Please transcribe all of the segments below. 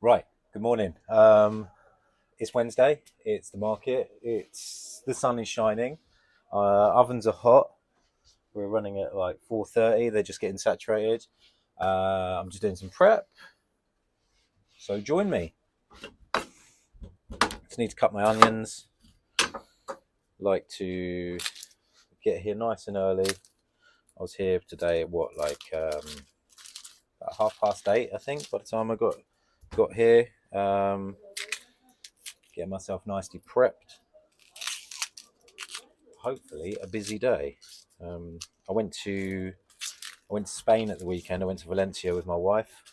Right. Good morning. It's Wednesday. It's the market. The sun is shining. Ovens are hot. We're running at like 4:30. They're just getting saturated. I'm just doing some prep. So join me. Just need to cut my onions. Like to get here nice and early. I was here today at what about 8:30, I think. By the time I got here, getting myself nicely prepped. Hopefully a busy day. Um, I went to I went to Spain at the weekend. I went to Valencia with my wife,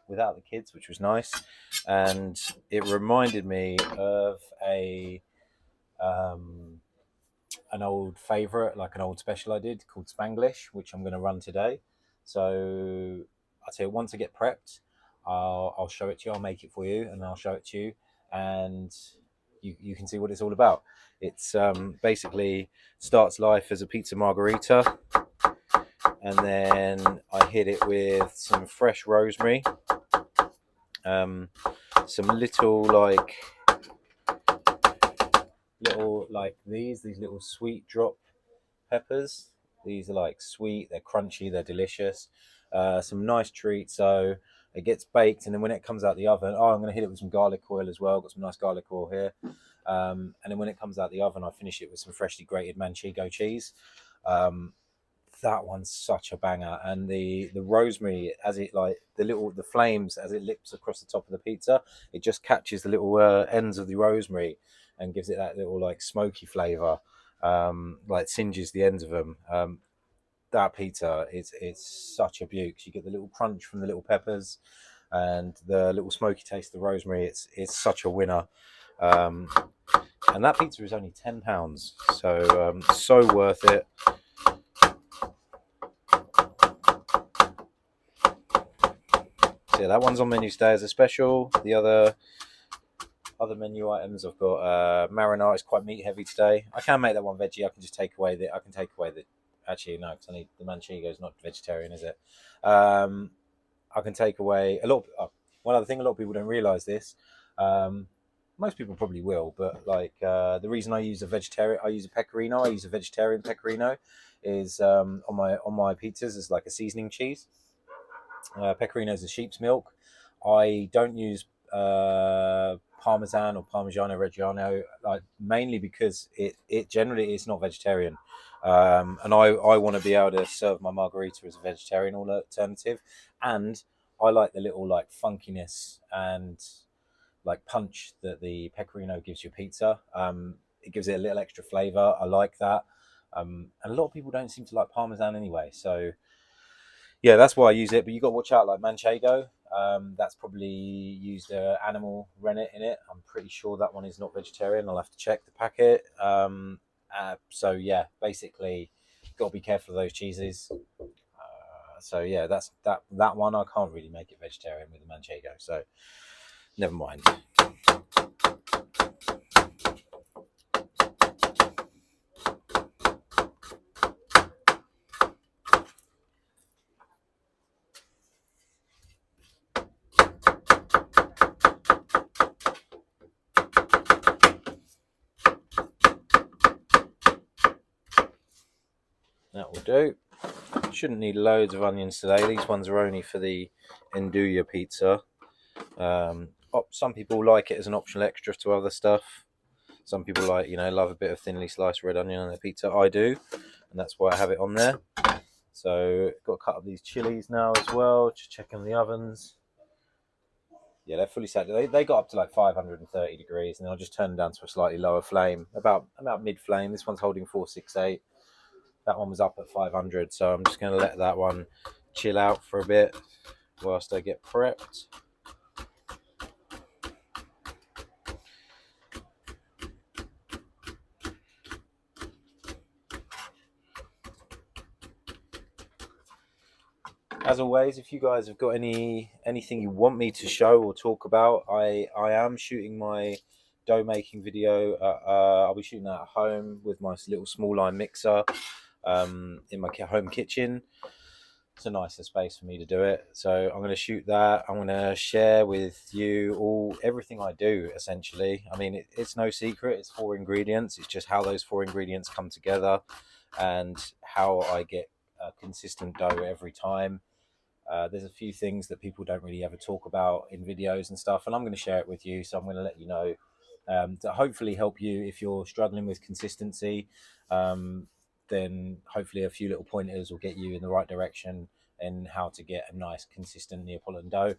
without the kids, which was nice, and it reminded me of a an old favourite, like an old special I did called Spanglish, which I'm going to run today. So I'll tell you, once I get prepped, I'll show it to you. I'll make it for you, and I'll show it to you, and you can see what it's all about. It's basically starts life as a pizza margherita, and then I hit it with some fresh rosemary, um, some little like these little sweet drop peppers. These are like sweet, they're crunchy, they're delicious. Some nice treats. So it gets baked, and then when it comes out the oven, I'm going to hit it with some garlic oil as well. Got some nice garlic oil here. And then when it comes out the oven, I finish it with some freshly grated manchego cheese. Um, that one's such a banger, and the rosemary, as it like the flames as it lips across the top of the pizza, it just catches the little ends of the rosemary and gives it that little like smoky flavor, like singes the ends of them. That pizza is it's such a beaut. You get the little crunch from the little peppers and the little smoky taste of the rosemary. It's such a winner. um, and that pizza is only £10, so so worth it. So yeah, that one's on menu today as a special. The other menu items, I've got marinara. It's quite meat heavy today. I can make that one veggie. I can just take away the. I can take away the. Actually, no, because I need the manchego is not vegetarian, is it? Um, I can take away a lot. One other thing, a lot of people don't realise this. Um, Most people probably will, but like the reason I use a pecorino. I use a vegetarian pecorino, is on my pizzas as like a seasoning cheese. Pecorino is a sheep's milk. I don't use Parmesan or Parmigiano Reggiano, like mainly because it generally is not vegetarian, and I want to be able to serve my margarita as a vegetarian alternative, and I like the little like funkiness and like punch that the pecorino gives your pizza. It gives it a little extra flavor. I like that, and a lot of people don't seem to like Parmesan anyway, so yeah, that's why I use it. But you got to watch out, like manchego. That's probably used animal rennet in it. I'm pretty sure that one is not vegetarian. I'll have to check the packet. So yeah, basically, got to be careful of those cheeses. So yeah, that one. I can't really make it vegetarian with the manchego. So never mind. That will do. Shouldn't need loads of onions today. These ones are only for the Nduja pizza. Some people like it as an optional extra to other stuff. Some people love a bit of thinly sliced red onion on their pizza. I do, and that's why I have it on there. So got to cut up these chilies now as well. Just checking the ovens. Yeah, they're fully set. They got up to like 530 degrees, and then I'll just turn them down to a slightly lower flame, about mid flame. This one's holding 468. That one was up at 500, so I'm just going to let that one chill out for a bit whilst I get prepped. As always, if you guys have got anything you want me to show or talk about, I am shooting my dough making video. I'll be shooting that at home with my little small line mixer, in my home kitchen. it's a nicer space for me to do it. So I'm going to shoot that. I'm going to share with you everything I do, essentially. I mean, it's no secret. It's 4 ingredients. It's just how those 4 ingredients come together and how I get a consistent dough every time. There's a few things that people don't really ever talk about in videos and stuff, and I'm going to share it with you. So I'm going to let you know to hopefully help you if you're struggling with consistency. Then hopefully a few little pointers will get you in the right direction and how to get a nice consistent Neapolitan dough.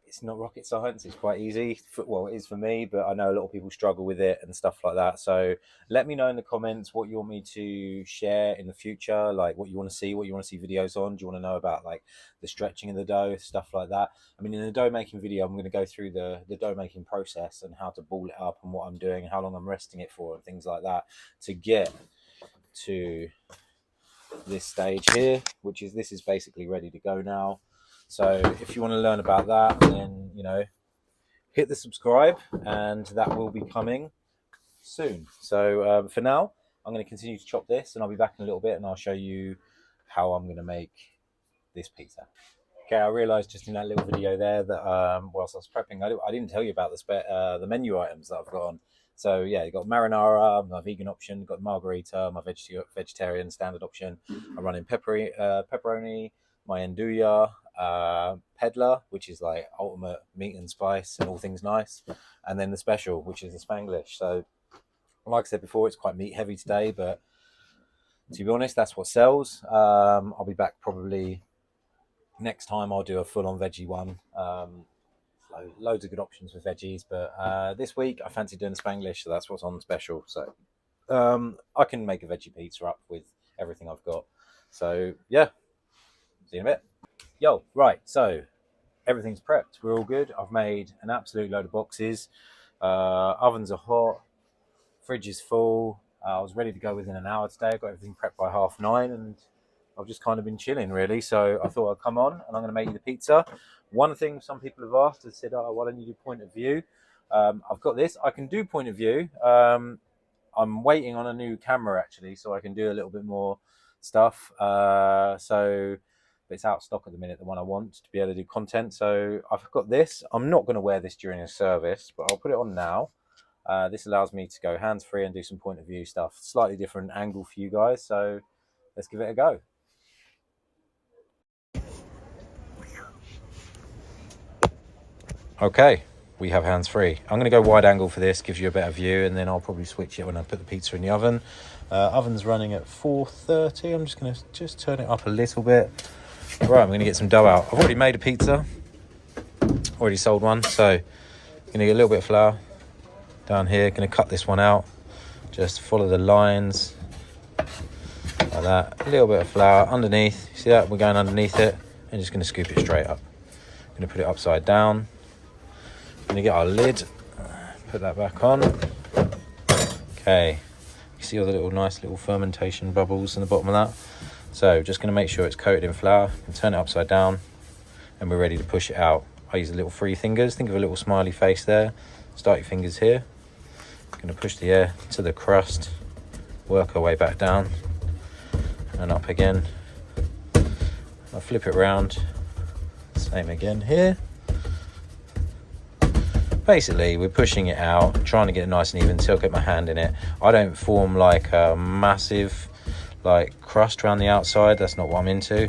It's not rocket science. It's quite easy. Well, it is for me, but I know a lot of people struggle with it and stuff like that. So let me know in the comments what you want me to share in the future, like what you want to see videos on. Do you want to know about like the stretching of the dough, stuff like that? I mean, in the dough making video, I'm going to go through the dough making process and how to ball it up and what I'm doing, how long I'm resting it for, and things like that to get to this stage here, this is basically ready to go now. So if you want to learn about that, then hit the subscribe, and that will be coming soon. So for now, I'm going to continue to chop this, and I'll be back in a little bit, and I'll show you how I'm going to make this pizza. Okay, I realised just in that little video there that whilst I was prepping, I didn't tell you about the menu items that I've got on. So yeah, you got marinara, my vegan option, got margarita, my vegetarian standard option. I'm running pepperoni, my andouille, peddler, which is like ultimate meat and spice and all things nice, and then the special, which is the Spanglish. So like I said before, it's quite meat heavy today, but to be honest, that's what sells. I'll be back probably next time. I'll do a full-on veggie one. Loads of good options with veggies, but this week I fancy doing the Spanglish, so that's what's on special. So I can make a veggie pizza up with everything I've got. So yeah, see you in a bit. Yo, right, so everything's prepped. We're all good. I've made an absolute load of boxes. Ovens are hot. Fridge is full. I was ready to go within an hour today. I got everything prepped by 9:30, and I've just kind of been chilling really. So I thought I'd come on and I'm going to make you the pizza. One thing some people have asked has said, "Oh, why don't you do point of view?" I've got this. I can do point of view. I'm waiting on a new camera actually, so I can do a little bit more stuff. But it's out of stock at the minute, the one I want to be able to do content. So I've got this. I'm not going to wear this during a service, but I'll put it on now. This allows me to go hands-free and do some point of view stuff. Slightly different angle for you guys, so let's give it a go. Okay, we have hands-free. I'm going to go wide angle for this, gives you a better view, and then I'll probably switch it when I put the pizza in the oven. Oven's running at 4:30. I'm just going to turn it up a little bit. Right, I'm going to get some dough out. I've already made a pizza, already sold one, so I'm going to get a little bit of flour down here. Going to cut this one out, just follow the lines like that. A little bit of flour underneath, you see that? We're going underneath it, and just going to scoop it straight up. Going to put it upside down. Going to get our lid, put that back on. Okay, you see all the nice little fermentation bubbles in the bottom of that. So just going to make sure it's coated in flour and turn it upside down, and we're ready to push it out. I use the little 3 fingers. Think of a little smiley face there. Start your fingers here. Going to push the air to the crust, work our way back down and up again. I'll flip it around, same again here. Basically we're pushing it out, trying to get it nice and even until I get my hand in it. I don't form like a massive crust around the outside. That's not what I'm into.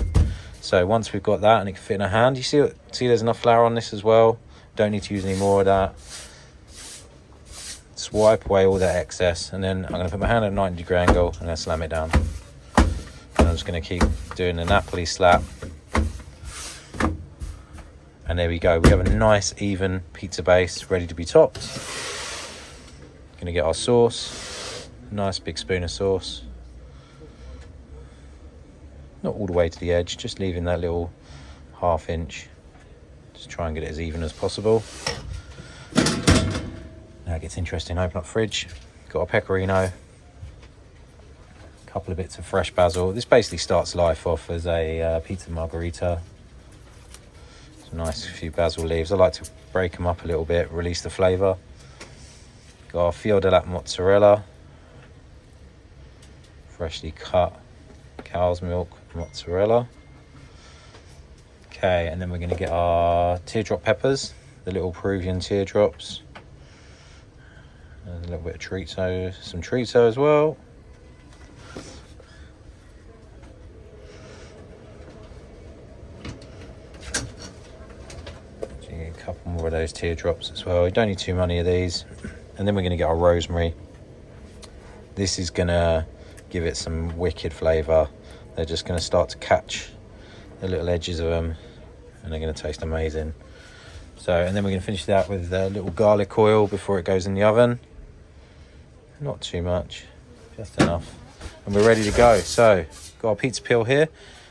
So once we've got that and it can fit in a hand, you see there's enough flour on this as well. Don't need to use any more of that. Just wipe away all that excess, and then I'm going to put my hand at a 90-degree angle and then slam it down. And I'm just going to keep doing the Napoli slap. And there we go. We have a nice even pizza base ready to be topped. Going to get our sauce. Nice big spoon of sauce. Not all the way to the edge, just leaving that little 1/2 inch. Just try and get it as even as possible. Now it gets interesting. Open up fridge. Got a pecorino. A couple of bits of fresh basil. This basically starts life off as a pizza margherita. Some nice few basil leaves. I like to break them up a little bit, release the flavour. Got our fior di latte mozzarella. Freshly cut. cow's milk mozzarella. Okay, and then we're going to get our teardrop peppers, the little Peruvian teardrops. And a little bit of chorizo, some chorizo as well. So you get a couple more of those teardrops as well. You don't need too many of these. And then we're going to get our rosemary. This is going to give it some wicked flavour. They're just going to start to catch the little edges of them, and they're going to taste amazing. So, and then we're going to finish that with a little garlic oil before it goes in the oven. Not too much, just enough. And we're ready to go. So, got our pizza peel here.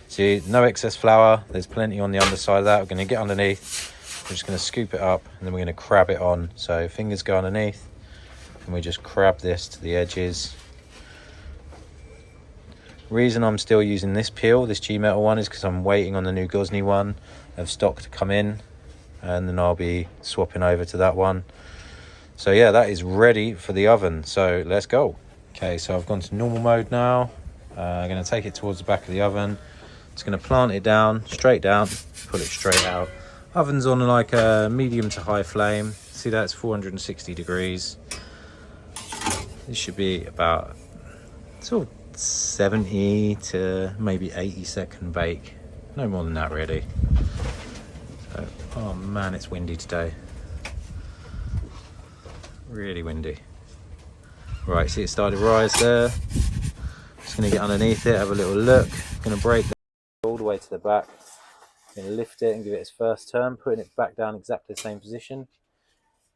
See, no excess flour. There's plenty on the underside of that. We're going to get underneath. We're just going to scoop it up, and then we're going to crab it on. So, fingers go underneath, and we just crab this to the edges. Reason I'm still using this peel, this G-Metal one, is because I'm waiting on the new Gozney one of stock to come in, and then I'll be swapping over to that one. So yeah, that is ready for the oven, so let's go. Okay, so I've gone to normal mode now. I'm going to take it towards the back of the oven. Just going to plant it down, straight down, pull it straight out. Oven's on like a medium to high flame. See, that's 460 degrees. This should be about sort of 70 to maybe 80-second bake, no more than that really. So, oh man, it's windy today, really windy. Right, see it started to rise there. Just going to get underneath it, have a little look. Going to break all the way to the back. Going to lift it and give it its first turn, putting it back down exactly the same position.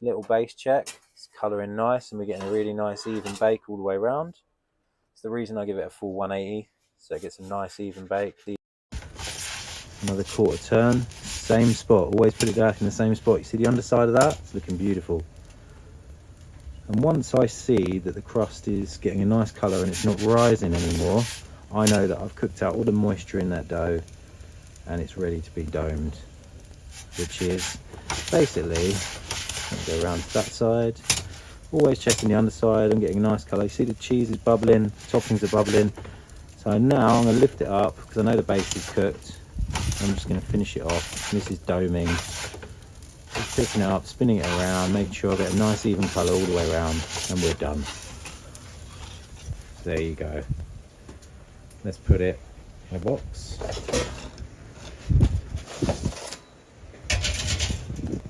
Little base check, it's colouring nice, and we're getting a really nice even bake all the way around. It's the reason I give it a full 180, so it gets a nice even bake. Another quarter turn, same spot, always put it back in the same spot. You see the underside of that? It's looking beautiful. And once I see that the crust is getting a nice colour and it's not rising anymore, I know that I've cooked out all the moisture in that dough and it's ready to be domed, which is basically, go around to that side. Always checking the underside and getting a nice colour. You see the cheese is bubbling, toppings are bubbling. So now I'm going to lift it up because I know the base is cooked. I'm just going to finish it off. This is doming. Just picking it up, spinning it around, making sure I get a nice even colour all the way around, and we're done. There you go. Let's put it in a box.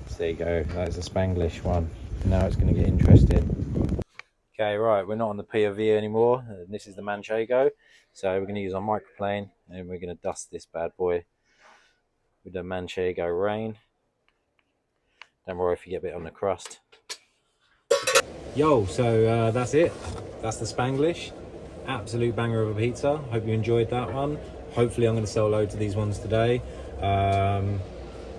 So there you go, that's a Spanglish one. Now it's going to get interesting. Okay, right, we're not on the POV anymore. This is the Manchego. So we're going to use our microplane and we're going to dust this bad boy with the Manchego rain. Don't worry if you get a bit on the crust. Yo, so that's it. That's the Spanglish. Absolute banger of a pizza. Hope you enjoyed that one. Hopefully I'm going to sell loads of these ones today.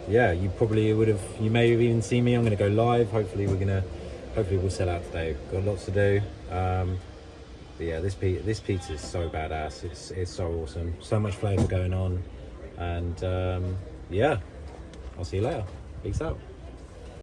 Yeah, you probably would have, you may have even seen me. I'm going to go live. Hopefully we'll sell out today. Got lots to do. But yeah, this pizza is so badass. It's so awesome. So much flavour going on. And yeah, I'll see you later. Peace out.